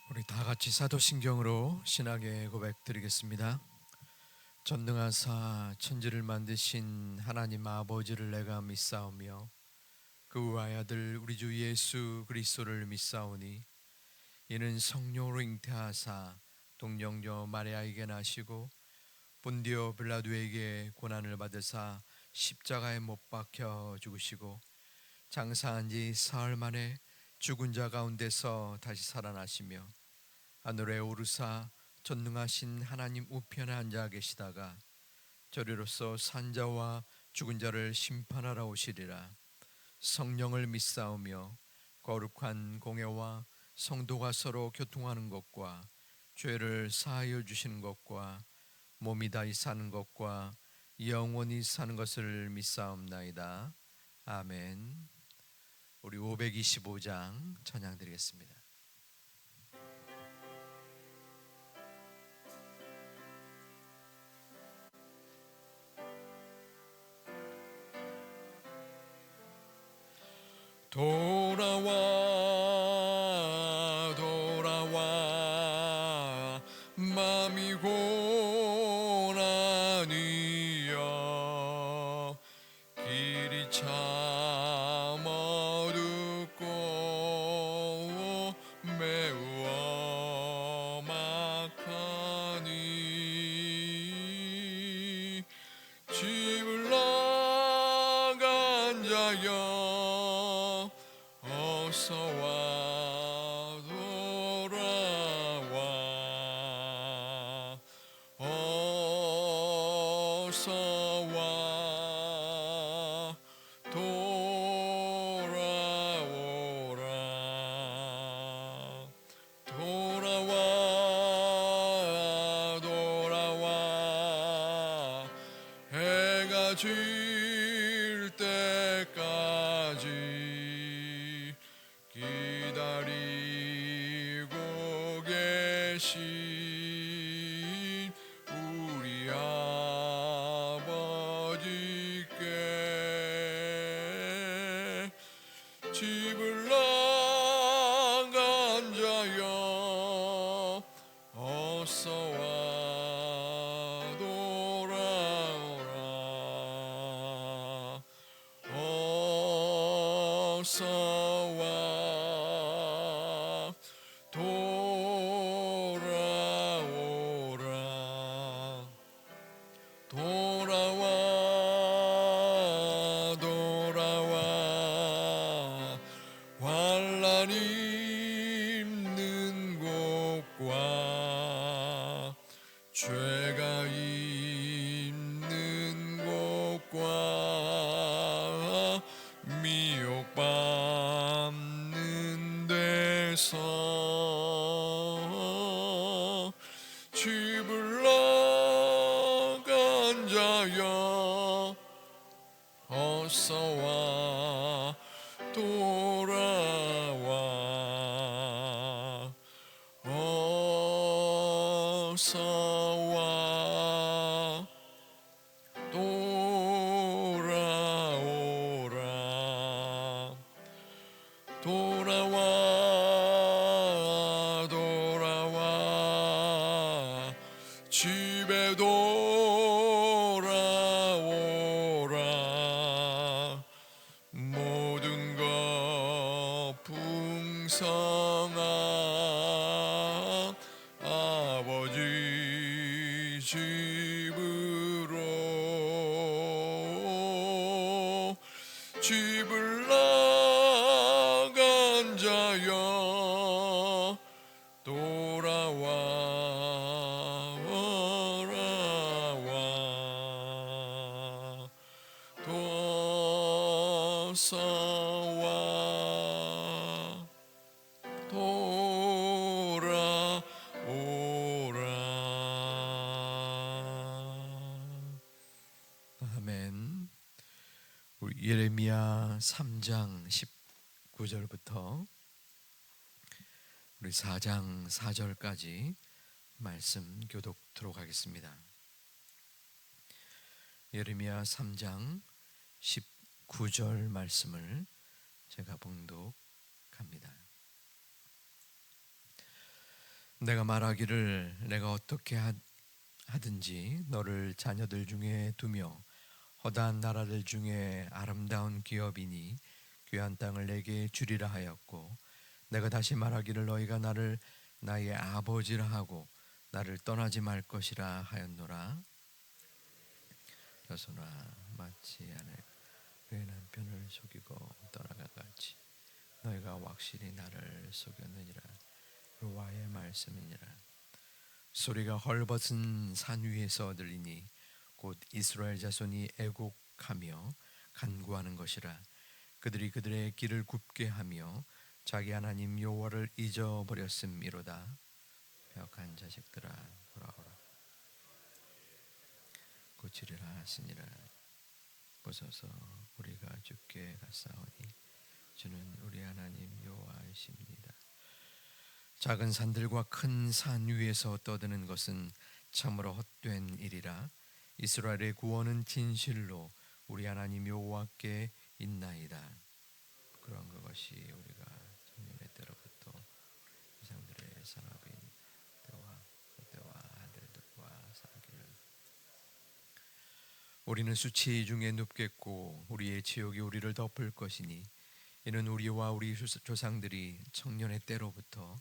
우리 다 같이 사도신경으로 신앙의 고백 드리겠습니다. 전능하사 천지를 만드신 하나님 아버지를 내가 믿사오며 그 아들 우리 주 예수 그리스도를 믿사오니 이는 성령으로 잉태하사 동정녀 마리아에게 나시고 본디오 빌라도에게 고난을 받으사 십자가에 못 박혀 죽으시고 장사한 지 사흘 만에 죽은 자 가운데서 다시 살아나시며 하늘에 오르사 전능하신 하나님 우편에 앉아 계시다가 저리로서 산자와 죽은 자를 심판하러 오시리라. 성령을 믿사오며 거룩한 공예와 성도가 서로 교통하는 것과 죄를 사하여 주시는 것과 몸이 다시 사는 것과 영원히 사는 것을 믿사옵나이다. 아멘. 우리 525장 찬양 드리겠습니다. 돌아와 돌아와 맘이 고라니여 길이 참 어둡고 매우 험악하니 집을 나간 자여 어서와 돌아와 어서와 돌아오라 돌아와 돌아와 해가 질 때까지 기다리고 계신 우리 아버지께 집을 나간 자여 어서와 돌아오라 어서와 돌아오라 돌아와 돌아와 환난 있는 곳과 죄가 있는 곳과 미혹받는 데서 집을 나간 자여 어서와 돌아와 어서와 돌아오라 돌아와 돌아와 집에 돌아오라 모든 것 풍성한 아버지 집으로 집을 나간 자여 돌아와 돌아와 어서와 돌아오라. 아멘. 우리 예레미야 3장 19절부터 우리 4장 4절까지 말씀 교독하도록 하겠습니다. 예레미야 3장 19절 말씀을 제가 봉독합니다. 내가 말하기를 내가 어떻게 하든지 너를 자녀들 중에 두며 허다한 나라들 중에 아름다운 기업이니 귀한 땅을 내게 주리라 하였고, 내가 다시 말하기를 너희가 나를 나의 아버지라 하고 나를 떠나지 말 것이라 하였노라. 여소나 마치 아내 그의 남편을 속이고 떠나가 같이 너희가 확실히 나를 속였느니라. 여호와의 말씀이니라. 소리가 헐벗은 산 위에서 들리니 곧 이스라엘 자손이 애곡하며 간구하는 것이라. 그들이 그들의 길을 굽게 하며 자기 하나님 여호와를 잊어버렸음이로다. 배역한 자식들아 돌아오라. 고치리라 하시니라. 보소서 우리가 주께 갔사오니 주는 우리 하나님 여호와이십니다. 작은 산들과 큰 산 위에서 떠드는 것은 참으로 헛된 일이라. 이스라엘의 구원은 진실로 우리 하나님 여호와께 있나이다. 그런 그것이 우리가 청년의 때로부터 조상들의 산업인 때와 그때와 아들들과 살기를. 우리는 수치 중에 눕겠고 우리의 지옥이 우리를 덮을 것이니 이는 우리와 우리 조상들이 청년의 때로부터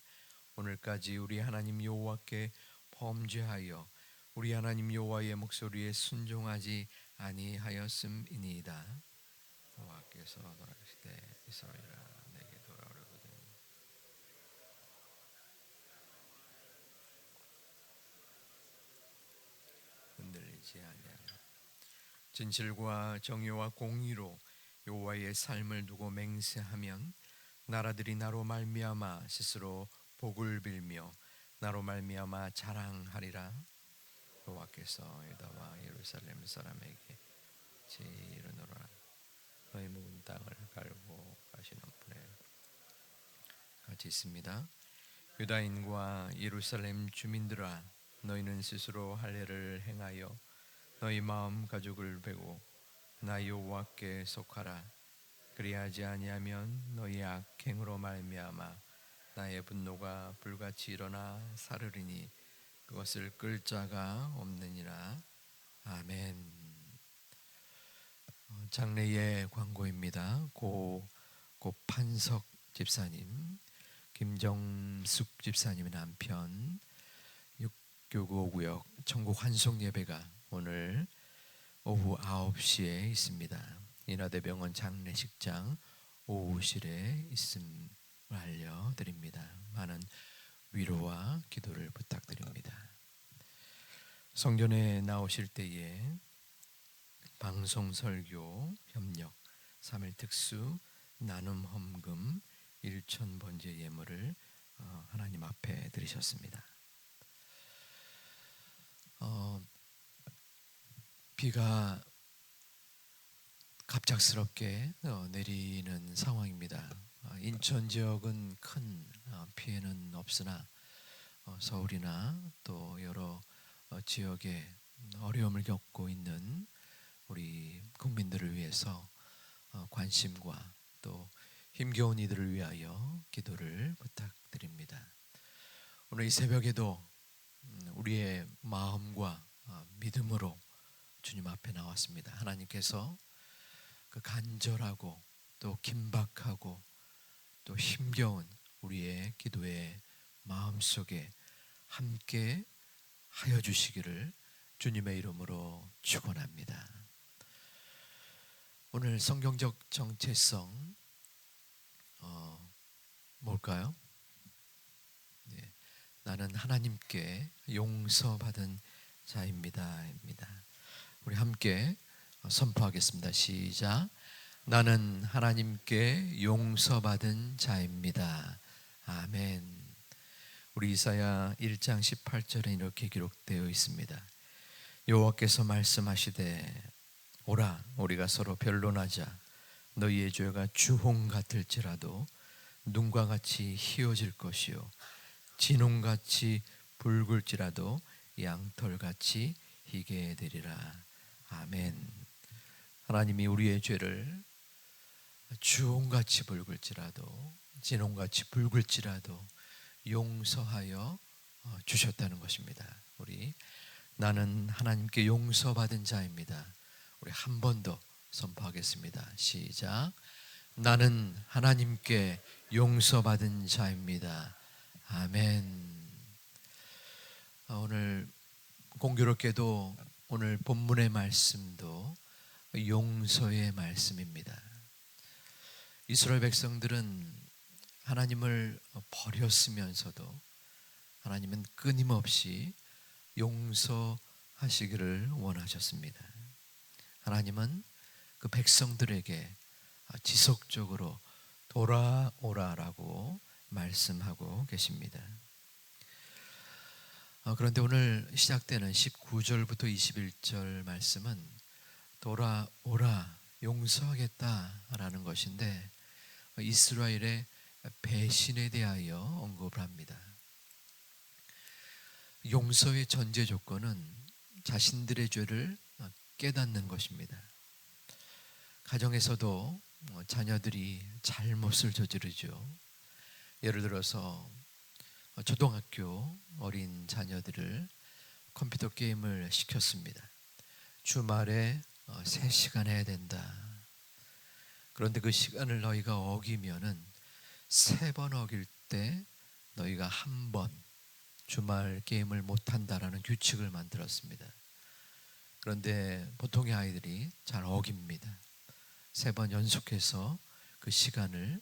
오늘까지 우리 하나님 여호와께 범죄하여 우리 하나님 여호와의 목소리에 순종하지 아니하였음이니이다. 여호와께서 돌아가시되 이스라엘아 내게 돌아오려거든 흔들리지 아니하라. 진실과 정의와 공의로 여호와의 삶을 두고 맹세하면 나라들이 나로 말미암아 스스로 복을 빌며 나로 말미암아 자랑하리라. 여호와께서 유다와 예루살렘 사람에게 이르노라. 너희 묵은 땅을 갈고 가시는 분에 같이 있습니다. 유다인과 예루살렘 주민들아, 너희는 스스로 할례를 행하여 너희 마음 가죽을 베고 나 여호와께 속하라. 그리하지 아니하면 너희 악행으로 말미암아 나의 분노가 불같이 일어나 사르리니 그것을 끌 자가 없느니라. 아멘. 장래의 광고입니다. 고 판석 집사님, 김정숙 집사님의 남편, 육교구구역 천국 환송 예배가 오늘 오후 9시에 있습니다. 인하대병원 장례식장 오후실에 있음을 알려드립니다. 많은 위로와 기도를 부탁드립니다. 성전에 나오실 때에 방송 설교 협력 3일 특수 나눔 헌금 1천 번제 예물을 하나님 앞에 드리셨습니다. 비가 갑작스럽게 내리는 상황입니다. 인천 지역은 큰 피해는 없으나 서울이나 또 여러 지역에 어려움을 겪고 있는 우리 국민들을 위해서 관심과 또 힘겨운 이들을 위하여 기도를 부탁드립니다. 오늘 이 새벽에도 우리의 마음과 믿음으로 주님 앞에 나왔습니다. 하나님께서 그 간절하고 또 긴박하고 또 힘겨운 우리의 기도의 마음속에 함께 하여 주시기를 주님의 이름으로 축원합니다. 오늘 성경적 정체성 뭘까요? 네, 나는 하나님께 용서받은 자입니다. 우리 함께 선포하겠습니다. 시작. 나는 하나님께 용서받은 자입니다. 아멘. 우리 이사야 1장 18절에 이렇게 기록되어 있습니다. 여호와께서 말씀하시되 오라 우리가 서로 변론하자. 너희의 죄가 주홍 같을지라도 눈과 같이 희어질 것이요 진홍같이 붉을지라도 양털같이 희게 되리라. 아멘. 하나님이 우리의 죄를 주홍같이 붉을지라도 진홍같이 붉을지라도 용서하여 주셨다는 것입니다. 우리 나는 하나님께 용서받은 자입니다. 우리 한 번 더 선포하겠습니다. 시작. 나는 하나님께 용서받은 자입니다. 아멘. 오늘 공교롭게도 오늘 본문의 말씀도 용서의 말씀입니다. 이스라엘 백성들은 하나님을 버렸으면서도 하나님은 끊임없이 용서하시기를 원하셨습니다. 하나님은 그 백성들에게 지속적으로 돌아오라라고 말씀하고 계십니다. 그런데 오늘 시작되는 19절부터 21절 말씀은 돌아오라, 용서하겠다라는 것인데 이스라엘의 배신에 대하여 언급을 합니다. 용서의 전제 조건은 자신들의 죄를 깨닫는 것입니다. 가정에서도 자녀들이 잘못을 저지르죠. 예를 들어서 초등학교 어린 자녀들을 컴퓨터 게임을 시켰습니다. 주말에 3시간 해야 된다. 그런데 그 시간을 너희가 어기면은 3번 어길 때 너희가 한 번 주말 게임을 못한다라는 규칙을 만들었습니다. 그런데 보통의 아이들이 잘 어깁니다. 3번 연속해서 그 시간을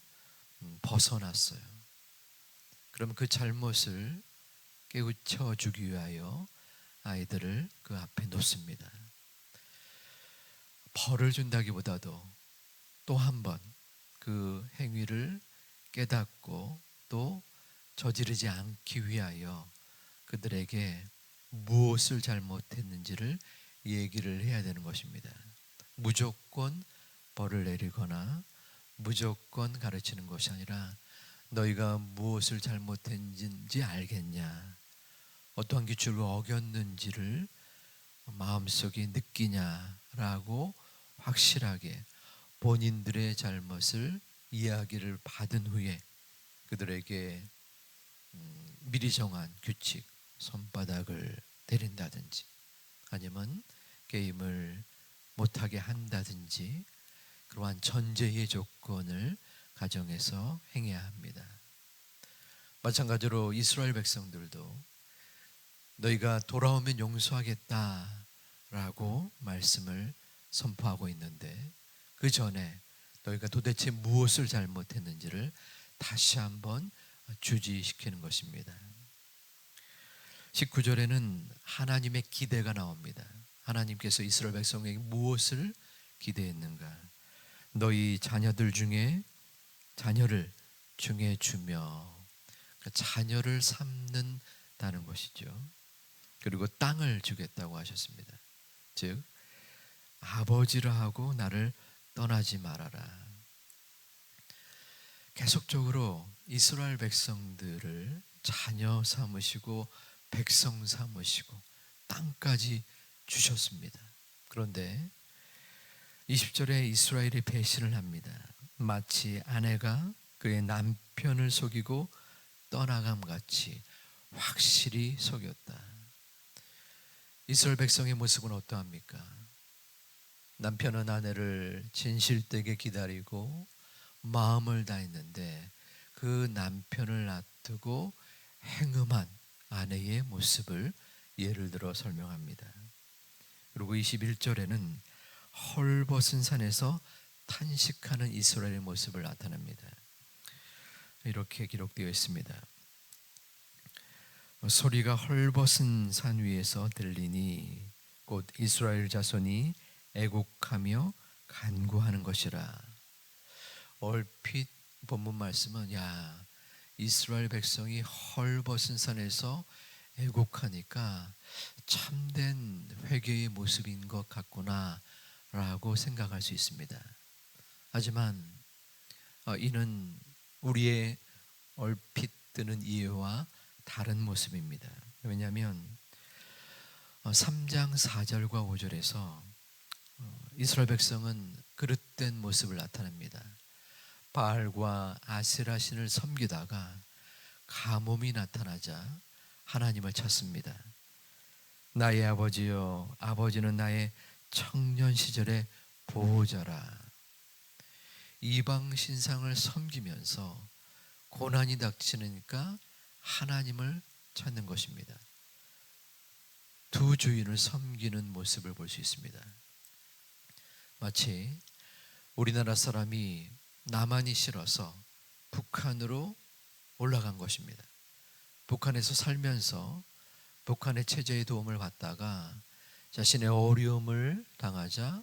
벗어났어요. 그럼 그 잘못을 깨우쳐 주기 위하여 아이들을 그 앞에 놓습니다. 벌을 준다기보다도 또 한 번 그 행위를 깨닫고 또 저지르지 않기 위하여 그들에게 무엇을 잘못했는지를 얘기를 해야 되는 것입니다. 무조건 벌을 내리거나 무조건 가르치는 것이 아니라 너희가 무엇을 잘못했는지 알겠냐, 어떠한 규칙을 어겼는지를 마음속에 느끼냐라고 확실하게 본인들의 잘못을 이야기를 받은 후에 그들에게 미리 정한 규칙, 손바닥을 때린다든지 아니면 게임을 못하게 한다든지 그러한 전제의 조건을 가정에서 행해야 합니다. 마찬가지로 이스라엘 백성들도 너희가 돌아오면 용서하겠다라고 말씀을 선포하고 있는데 그 전에 너희가 도대체 무엇을 잘못했는지를 다시 한번 주지시키는 것입니다. 19절에는 하나님의 기대가 나옵니다. 하나님께서 이스라엘 백성에게 무엇을 기대했는가? 너희 자녀들 중에 자녀를 중에 주며, 자녀를 삼는다는 것이죠. 그리고 땅을 주겠다고 하셨습니다. 즉 아버지라 하고 나를 떠나지 말아라. 계속적으로 이스라엘 백성들을 자녀 삼으시고 백성 삼으시고 땅까지 주셨습니다. 그런데 20절에 이스라엘이 배신을 합니다. 마치 아내가 그의 남편을 속이고 떠나감같이 확실히 속였다. 이스라엘 백성의 모습은 어떠합니까? 남편은 아내를 진실되게 기다리고 마음을 다했는데 그 남편을 놔두고 행음한 아내의 모습을 예를 들어 설명합니다. 그리고 21절에는 헐벗은 산에서 탄식하는 이스라엘의 모습을 나타냅니다. 이렇게 기록되어 있습니다. 소리가 헐벗은 산 위에서 들리니 곧 이스라엘 자손이 애곡하며 간구하는 것이라. 얼핏 본문 말씀은 이스라엘 백성이 헐벗은 산에서 애곡하니까 참된 회개의 모습인 것 같구나 라고 생각할 수 있습니다. 하지만 이는 우리의 얼핏 드는 이해와 다른 모습입니다. 왜냐하면 3장 4절과 5절에서 이스라엘 백성은 그릇된 모습을 나타냅니다. 바알과 아세라 신을 섬기다가 가뭄이 나타나자 하나님을 찾습니다. 나의 아버지여, 아버지는 나의 청년 시절의 보호자라. 이방 신상을 섬기면서 고난이 닥치니까 하나님을 찾는 것입니다. 두 주인을 섬기는 모습을 볼 수 있습니다. 마치 우리나라 사람이 남한이 싫어서 북한으로 올라간 것입니다. 북한에서 살면서 북한의 체제의 도움을 받다가 자신의 어려움을 당하자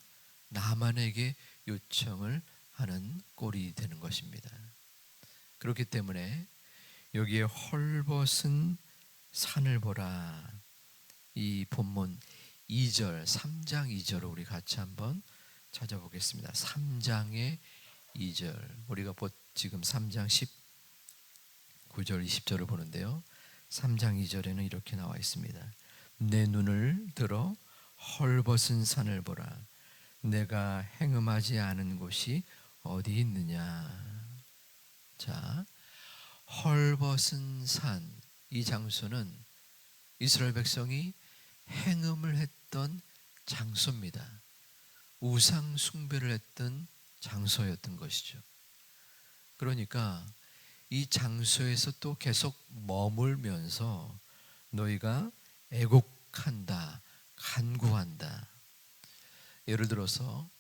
남한에게 요청을 하는 꼴이 되는 것입니다. 그렇기 때문에 여기에 헐벗은 산을 보라, 이 본문 2절 3장 2절을 우리 같이 한번 찾아보겠습니다. 3장의 2절, 우리가 지금 3장 19절 20절을 보는데요, 3장 2절에는 이렇게 나와 있습니다. 내 눈을 들어 헐벗은 산을 보라. 내가 행음하지 않은 곳이 어디 있느냐. 자, 헐벗은 산, 이 장소는 이스라엘 백성이 행음을 했던 장소입니다. 우상 숭배를 했던 장소였던 것이죠. 그러니까 이 장소에서 또 계속 머물면서 너희가 애곡한다, 간구한다. 예를 들어서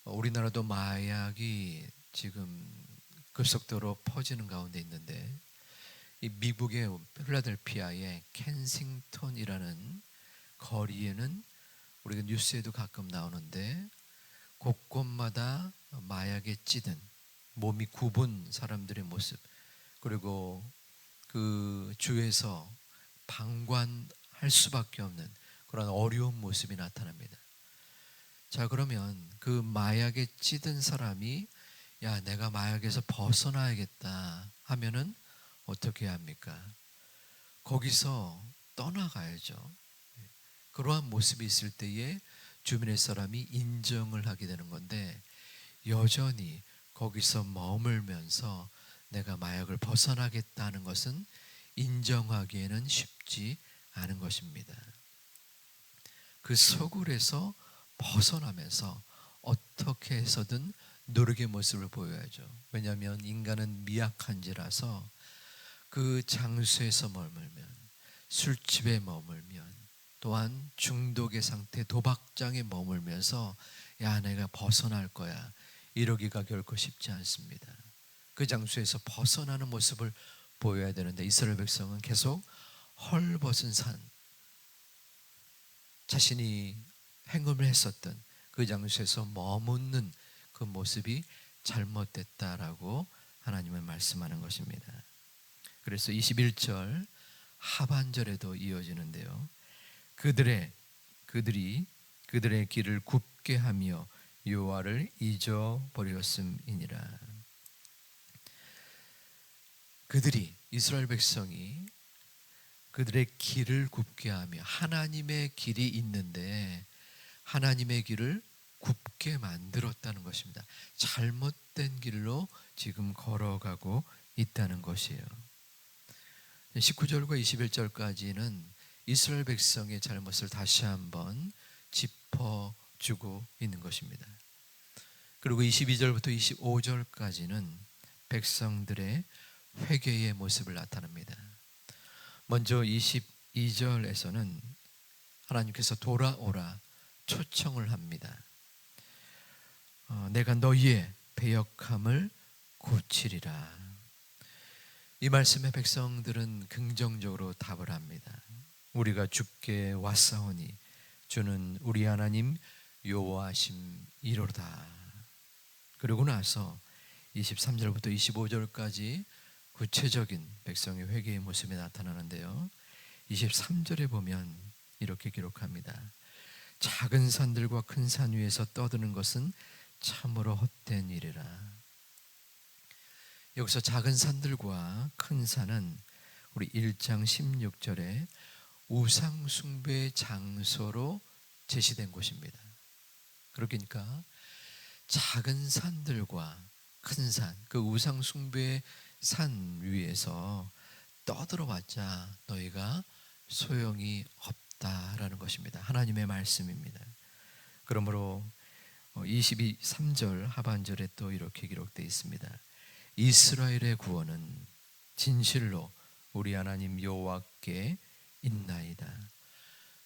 우리나라도 마약이 지금 급속도로 퍼지는 가운데 있는데, 이 미국의 필라델피아의 켄싱턴이라는 거리에는 우리가 뉴스에도 가끔 나오는데, 곳곳마다 마약에 찌든 몸이 굽은 사람들의 모습, 그리고 그 주에서 방관할 수밖에 없는 그런 어려운 모습이 나타납니다. 자, 그러면 그 마약에 찌든 사람이 야, 내가 마약에서 벗어나야겠다 하면은 어떻게 해야 합니까? 거기서 떠나가야죠. 그러한 모습이 있을 때에 주변의 사람이 인정을 하게 되는 건데, 여전히 거기서 머물면서 내가 마약을 벗어나겠다는 것은 인정하기에는 쉽지 않은 것입니다. 그 소굴에서 벗어나면서 어떻게 해서든 노력의 모습을 보여야죠. 왜냐하면 인간은 미약한지라서 그 장소에서 머물면, 술집에 머물면, 또한 중독의 상태, 도박장에 머물면서 야, 내가 벗어날 거야, 이러기가 결코 쉽지 않습니다. 그 장소에서 벗어나는 모습을 보여야 되는데, 이스라엘 백성은 계속 헐벗은 산, 자신이 행음을 했었던 그 장소에서 머무는 그 모습이 잘못됐다라고 하나님은 말씀하는 것입니다. 그래서 21절 하반절에도 이어지는데요, 그들이 그들의 길을 굽게 하며 여호와를 잊어버렸음이니라. 그들이, 이스라엘 백성이 그들의 길을 굽게 하며, 하나님의 길이 있는데 하나님의 길을 굽게 만들었다는 것입니다. 잘못된 길로 지금 걸어가고 있다는 것이에요. 19절과 21절까지는 이스라엘 백성의 잘못을 다시 한번 짚어주고 있는 것입니다. 그리고 22절부터 25절까지는 백성들의 회개의 모습을 나타냅니다. 먼저 22절에서는 하나님께서 돌아오라 초청을 합니다. 내가 너희의 배역함을 고치리라. 이 말씀에 백성들은 긍정적으로 답을 합니다. 우리가 주께 왔사오니 주는 우리 하나님 여호와심이로다. 그러고 나서 23절부터 25절까지 구체적인 백성의 회개의 모습이 나타나는데요, 23절에 보면 이렇게 기록합니다. 작은 산들과 큰 산 위에서 떠드는 것은 참으로 헛된 일이라. 여기서 작은 산들과 큰 산은 우리 1장 16절에 우상 숭배의 장소로 제시된 곳입니다. 그러니까 작은 산들과 큰 산, 그 우상 숭배의 산 위에서 떠들어봤자 너희가 소용이 없다라는 것입니다. 하나님의 말씀입니다. 그러므로 23절 하반절에 또 이렇게 기록되어 있습니다. 이스라엘의 구원은 진실로 우리 하나님 여호와께 있나이다.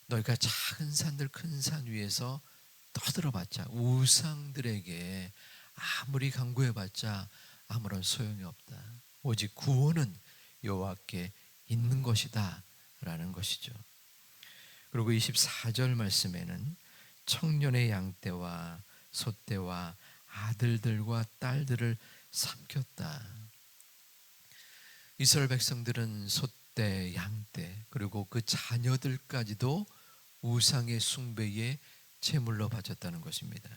너희가 작은 산들 큰 산 위에서 떠들어봤자, 우상들에게 아무리 간구해봤자 아무런 소용이 없다. 오직 구원은 여호와께 있는 것이다 라는 것이죠. 그리고 24절 말씀에는 청년의 양떼와 소떼와 아들들과 딸들을 삼켰다. 이스라엘 백성들은 소떼, 양떼, 그리고 그 자녀들까지도 우상의 숭배에 제물로 바쳤다는 것입니다.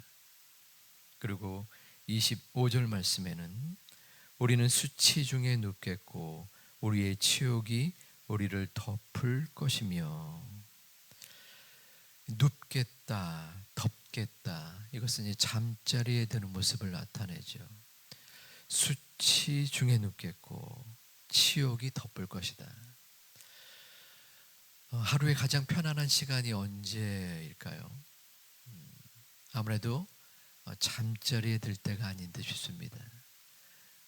그리고 25절 말씀에는 우리는 수치 중에 눕겠고 우리의 치욕이 우리를 덮을 것이며, 눕겠다, 덮겠다, 이것은 이제 잠자리에 드는 모습을 나타내죠. 수치 중에 눕겠고 치욕이 덮을 것이다. 하루에 가장 편안한 시간이 언제일까요? 아무래도 잠자리에 들 때가 아닌 듯 싶습니다.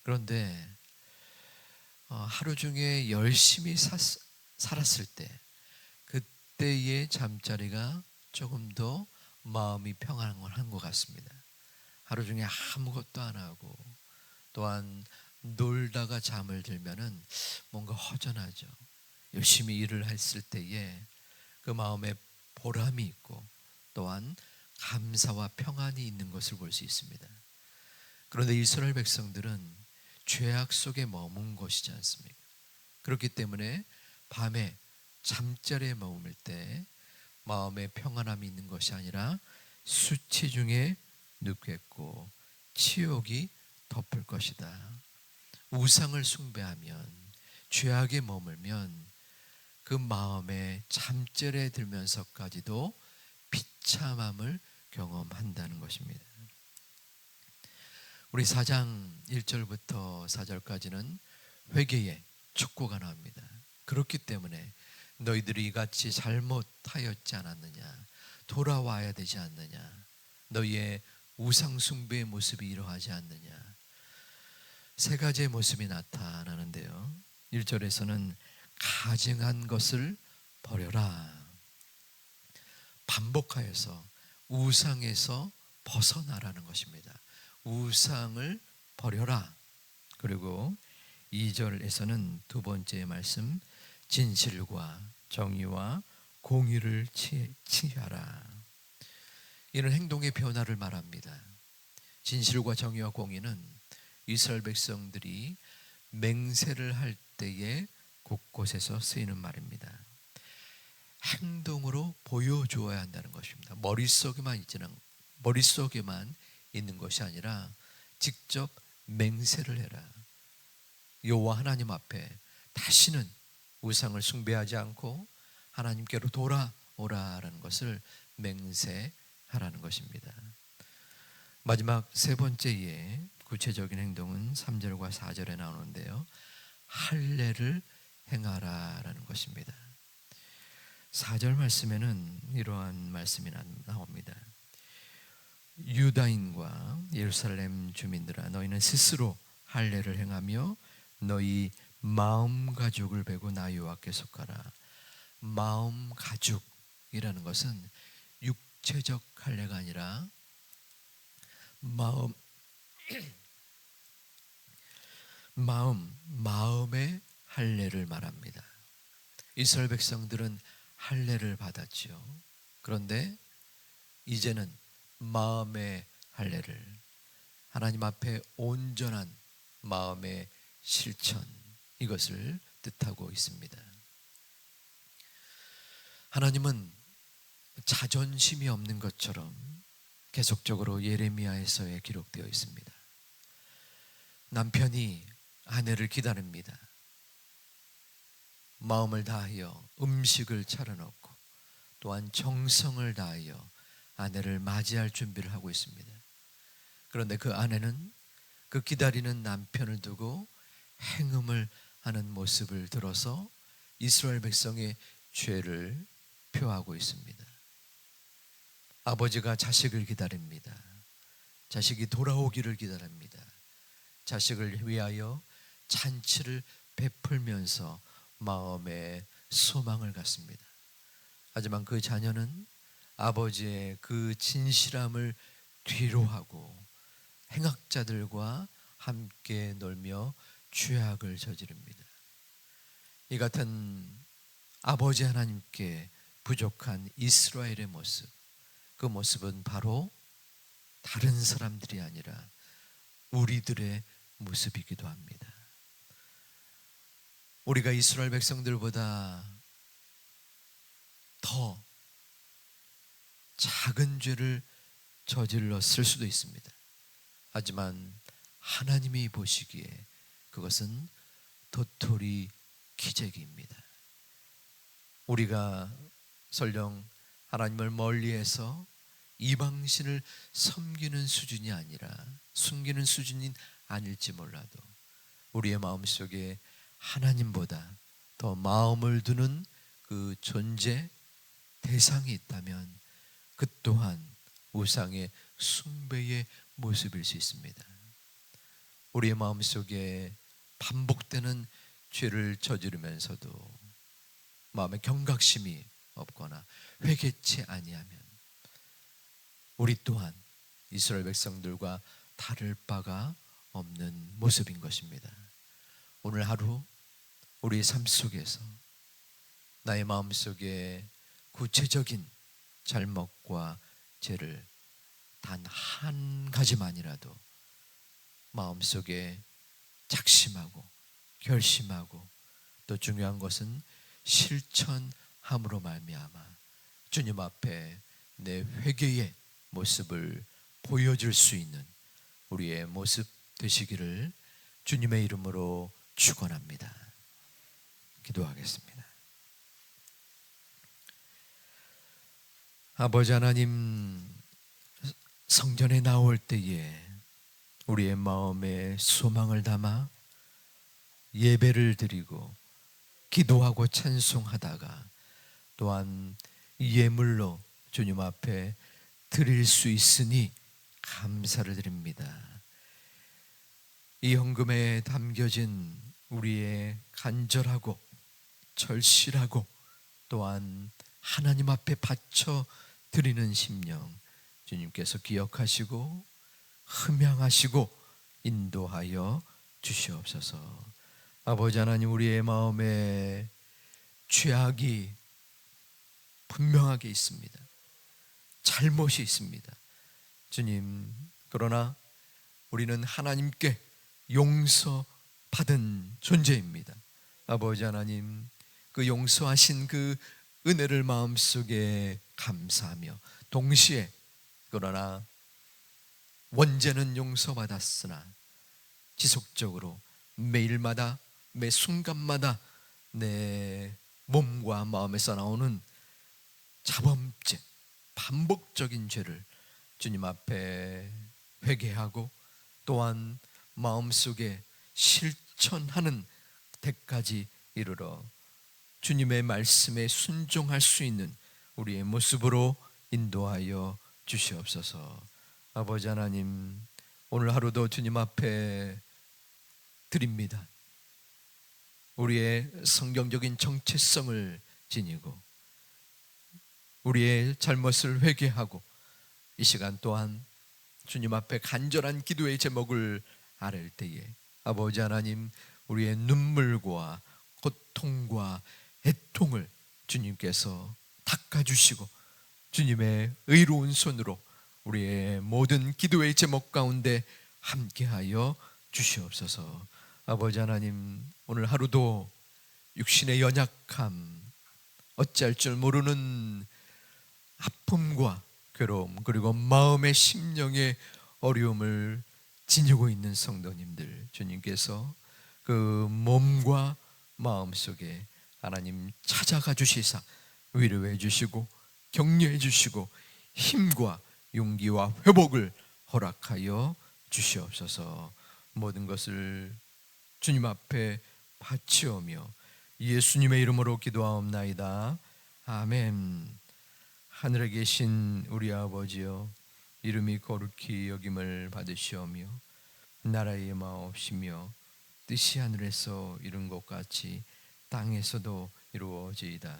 그런데 하루 중에 열심히 살았을 때, 그때의 잠자리가 조금 더 마음이 평안한 것 같습니다. 하루 중에 아무것도 안 하고 또한 놀다가 잠을 들면은 뭔가 허전하죠. 열심히 일을 했을 때에 그 마음에 보람이 있고 또한 감사와 평안이 있는 것을 볼 수 있습니다. 그런데 이스라엘 백성들은 죄악 속에 머문 것이지 않습니까? 그렇기 때문에 밤에 잠자리에 머물 때 마음에 평안함이 있는 것이 아니라 수치 중에 눕겠고 치욕이 덮을 것이다. 우상을 숭배하면, 죄악에 머물면 그 마음에 잠자리에 들면서까지도 비참함을 경험한다는 것입니다. 우리 4장 1절부터 4절까지는 회개의 촉구가 나옵니다. 그렇기 때문에 너희들이 이같이 잘못하였지 않았느냐, 돌아와야 되지 않느냐, 너희의 우상숭배의 모습이 이러하지 않느냐, 세 가지의 모습이 나타나는데요. 1절에서는 가증한 것을 버려라, 반복하여서 우상에서 벗어나라는 것입니다. 우상을 버려라. 그리고 2절에서는 두 번째 말씀, 진실과 정의와 공의를 취하라. 이는 행동의 변화를 말합니다. 진실과 정의와 공의는 이스라엘 백성들이 맹세를 할 때에 곳곳에서 쓰이는 말입니다. 행동으로 보여주어야 한다는 것입니다. 머릿속에만 있는 것이 아니라 직접 맹세를 해라. 여호와 하나님 앞에 다시는 우상을 숭배하지 않고 하나님께로 돌아오라라는 것을 맹세하라는 것입니다. 마지막 세 번째의 구체적인 행동은 3절과 4절에 나오는데요. 할례를 행하라라는 것입니다. 4절 말씀에는 이러한 말씀이 나옵니다. 유다인과 예루살렘 주민들아, 너희는 스스로 할례를 행하며 너희 마음 가죽을 베고 나 여호와께 속하라. 마음 가죽이라는 것은 육체적 할례가 아니라 마음의 할례를 말합니다. 이스라엘 백성들은 할례를 받았지요. 그런데 이제는 마음의 할례를, 하나님 앞에 온전한 마음의 실천, 이것을 뜻하고 있습니다. 하나님은 자존심이 없는 것처럼 계속적으로 예레미야에서에 기록되어 있습니다. 남편이 아내를 기다립니다. 마음을 다하여 음식을 차려놓고 또한 정성을 다하여 아내를 맞이할 준비를 하고 있습니다. 그런데 그 아내는 그 기다리는 남편을 두고 행음을 하는 모습을 들어서 이스라엘 백성의 죄를 표하고 있습니다. 아버지가 자식을 기다립니다. 자식이 돌아오기를 기다립니다. 자식을 위하여 잔치를 베풀면서 마음에 소망을 갖습니다. 하지만 그 자녀는 아버지의 그 진실함을 뒤로하고 행악자들과 함께 놀며 죄악을 저지릅니다. 이 같은 아버지 하나님께 부족한 이스라엘의 모습, 그 모습은 바로 다른 사람들이 아니라 우리들의 모습이기도 합니다. 우리가 이스라엘 백성들보다 더 작은 죄를 저질렀을 수도 있습니다. 하지만 하나님이 보시기에 그것은 도토리 기적입니다. 우리가 설령 하나님을 멀리해서 이방신을 섬기는 수준이 아니라 숨기는 수준이 아닐지 몰라도 우리의 마음속에 하나님보다 더 마음을 두는 그 존재 대상이 있다면 그 또한 우상의 숭배의 모습일 수 있습니다. 우리의 마음속에 반복되는 죄를 저지르면서도 마음에 경각심이 없거나 회개치 아니하면 우리 또한 이스라엘 백성들과 다를 바가 없는 모습인 것입니다. 오늘 하루 우리의 삶 속에서 나의 마음속에 구체적인 잘못과 죄를 단 한 가지만이라도 마음속에 작심하고 결심하고 또 중요한 것은 실천함으로 말미암아 주님 앞에 내 회개의 모습을 보여줄 수 있는 우리의 모습 되시기를 주님의 이름으로 축원합니다. 기도하겠습니다. 아버지 하나님, 성전에 나올 때에 우리의 마음에 소망을 담아 예배를 드리고 기도하고 찬송하다가 또한 예물로 주님 앞에 드릴 수 있으니 감사를 드립니다. 이 헌금에 담겨진 우리의 간절하고 절실하고 또한 하나님 앞에 바쳐 드리는 심령 주님께서 기억하시고 흠양하시고 인도하여 주시옵소서. 아버지 하나님, 우리의 마음에 죄악이 분명하게 있습니다. 잘못이 있습니다. 주님, 그러나 우리는 하나님께 용서받은 존재입니다. 아버지 하나님, 그 용서하신 그 은혜를 마음속에 감사하며 동시에 그러나 원죄는 용서받았으나 지속적으로 매일마다 매 순간마다 내 몸과 마음에서 나오는 자범죄, 반복적인 죄를 주님 앞에 회개하고 또한 마음속에 실천하는 때까지 이르러 주님의 말씀에 순종할 수 있는 우리의 모습으로 인도하여 주시옵소서. 아버지 하나님, 오늘 하루도 주님 앞에 드립니다. 우리의 성경적인 정체성을 지니고 우리의 잘못을 회개하고 이 시간 또한 주님 앞에 간절한 기도의 제목을 아랠 때에 아버지 하나님, 우리의 눈물과 고통과 애통을 주님께서 닦아주시고 주님의 의로운 손으로 우리의 모든 기도의 제목 가운데 함께하여 주시옵소서. 아버지 하나님, 오늘 하루도 육신의 연약함, 어찌할 줄 모르는 아픔과 괴로움, 그리고 마음의 심령의 어려움을 지니고 있는 성도님들, 주님께서 그 몸과 마음 속에 하나님 찾아가 주시사 위로해 주시고 격려해 주시고 힘과 용기와 회복을 허락하여 주시옵소서. 모든 것을 주님 앞에 받치오며 예수님의 이름으로 기도하옵나이다. 아멘. 하늘에 계신 우리 아버지여, 이름이 거룩히 여김을 받으시오며 나라의 마옵시며 뜻이 하늘에서 이룬 것 같이 땅에서도 이루어지이다.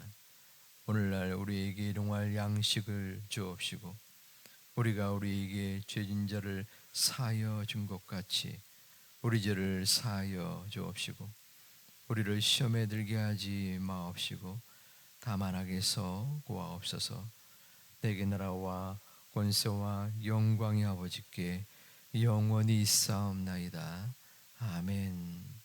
오늘날 우리에게 일용할 양식을 주옵시고 우리가 우리에게 죄진 자를 사하여 준 것 같이 우리 죄를 사하여 주옵시고 우리를 시험에 들게 하지 마옵시고 다만 악에서 구하옵소서. 내게 나라와 권세와 영광이 아버지께 영원히 있사옵나이다. 아멘.